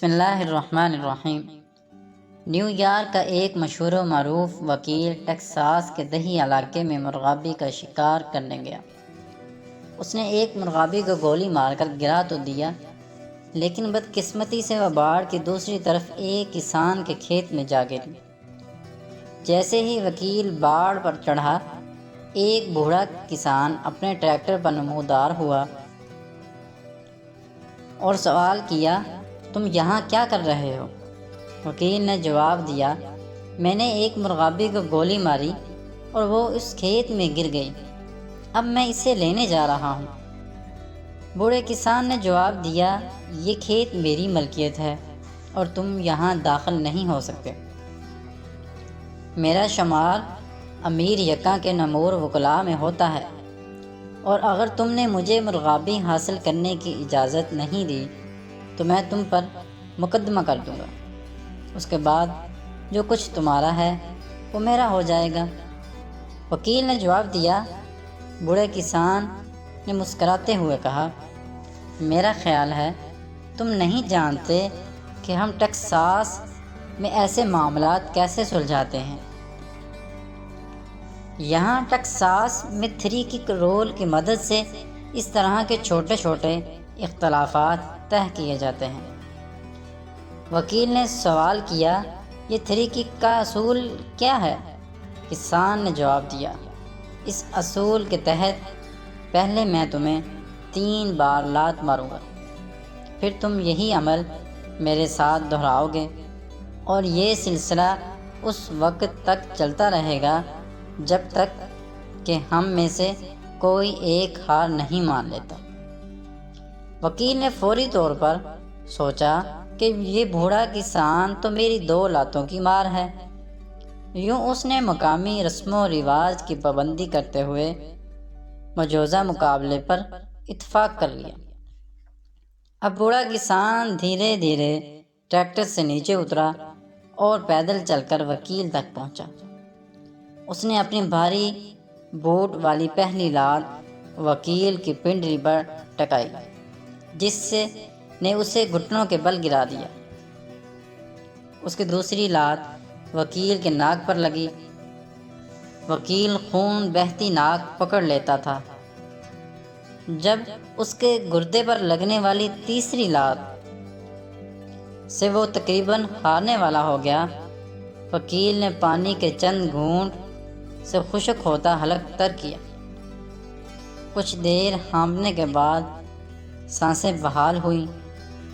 بسم اللہ الرحمن الرحیم۔ نیو یارک کا ایک مشہور و معروف وکیل ٹیکساس کے دیہی علاقے میں مرغابی کا شکار کرنے گیا۔ اس نے ایک مرغابی کو گولی مار کر گرا تو دیا، لیکن بدقسمتی سے وہ باڑ کی دوسری طرف ایک کسان کے کھیت میں جا گری۔ جیسے ہی وکیل باڑ پر چڑھا، ایک بوڑھا کسان اپنے ٹریکٹر پر نمودار ہوا اور سوال کیا، تم یہاں کیا کر رہے ہو؟ وکیل نے جواب دیا، میں نے ایک مرغابی کو گولی ماری اور وہ اس کھیت میں گر گئی، اب میں اسے لینے جا رہا ہوں۔ بوڑھے کسان نے جواب دیا، یہ کھیت میری ملکیت ہے اور تم یہاں داخل نہیں ہو سکتے۔ میرا شمار امیر یکاں کے نمور وکلاء میں ہوتا ہے، اور اگر تم نے مجھے مرغابی حاصل کرنے کی اجازت نہیں دی تو میں تم پر مقدمہ کر دوں گا۔ اس کے بعد جو کچھ تمہارا ہے وہ میرا ہو جائے گا۔ وکیل نے جواب دیا۔ بوڑھے کسان نے مسکراتے ہوئے کہا، میرا خیال ہے تم نہیں جانتے کہ ہم ٹیکساس میں ایسے معاملات کیسے سلجھاتے ہیں۔ یہاں ٹیکساس میں 3 کک رول کی مدد سے اس طرح کے چھوٹے چھوٹے اختلافات طے کیے جاتے ہیں۔ وکیل نے سوال کیا، یہ 3 کک کا اصول کیا ہے؟ کسان نے جواب دیا، اس اصول کے تحت پہلے میں تمہیں 3 بار لات ماروں گا، پھر تم یہی عمل میرے ساتھ دہراؤ گے، اور یہ سلسلہ اس وقت تک چلتا رہے گا جب تک کہ ہم میں سے کوئی ایک ہار نہیں مان لیتا۔ وکیل نے فوری طور پر سوچا کہ یہ بوڑھا کسان تو میری 2 لاتوں کی مار ہے۔ یوں اس نے مقامی رسم و رواج کی پابندی کرتے ہوئے مجوزہ مقابلے پر اتفاق کر لیا۔ اب بوڑھا کسان دھیرے دھیرے ٹریکٹر سے نیچے اترا اور پیدل چل کر وکیل تک پہنچا۔ اس نے اپنی بھاری بوٹ والی پہلی لات وکیل کی پنڈلی پر ٹکائی، جس نے اسے گھٹنوں کے بل گرا دیا۔ اس کی دوسری لات وکیل کے ناک پر لگی۔ وکیل خون بہتی ناک پکڑ لیتا تھا۔ جب اس کے گردے پر لگنے والی تیسری لات سے وہ تقریباً ہارنے والا ہو گیا، وکیل نے پانی کے چند گھونٹ سے خشک ہوتا حلق تر کیا۔ کچھ دیر ہانپنے کے بعد سانسیں بحال ہوئیں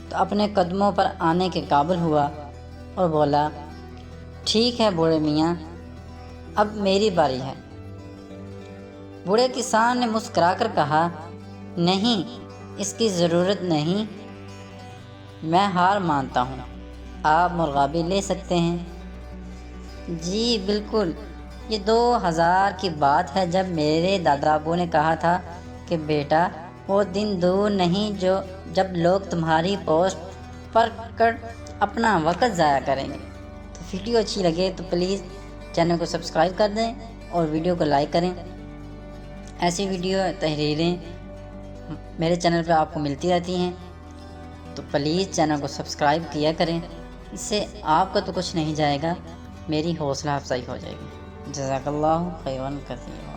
تو اپنے قدموں پر آنے کے قابل ہوا اور بولا، ٹھیک ہے بوڑھے میاں، اب میری باری ہے۔ بوڑھے کسان نے مسکرا کر کہا، نہیں، اس کی ضرورت نہیں، میں ہار مانتا ہوں، آپ مرغابی لے سکتے ہیں۔ جی بالکل، یہ 2000 کی بات ہے جب میرے دادا ابو نے کہا تھا کہ بیٹا، وہ دن دور نہیں جب لوگ تمہاری پوسٹ پر کر اپنا وقت ضائع کریں گے۔ تو ویڈیو اچھی لگے تو پلیز چینل کو سبسکرائب کر دیں اور ویڈیو کو لائک کریں۔ ایسی ویڈیو تحریریں میرے چینل پہ آپ کو ملتی رہتی ہیں، تو پلیز چینل کو سبسکرائب کیا کریں۔ اس سے آپ کا تو کچھ نہیں جائے گا، میری حوصلہ افزائی ہو جائے گی۔ جزاک اللہ خیرا کثیرا۔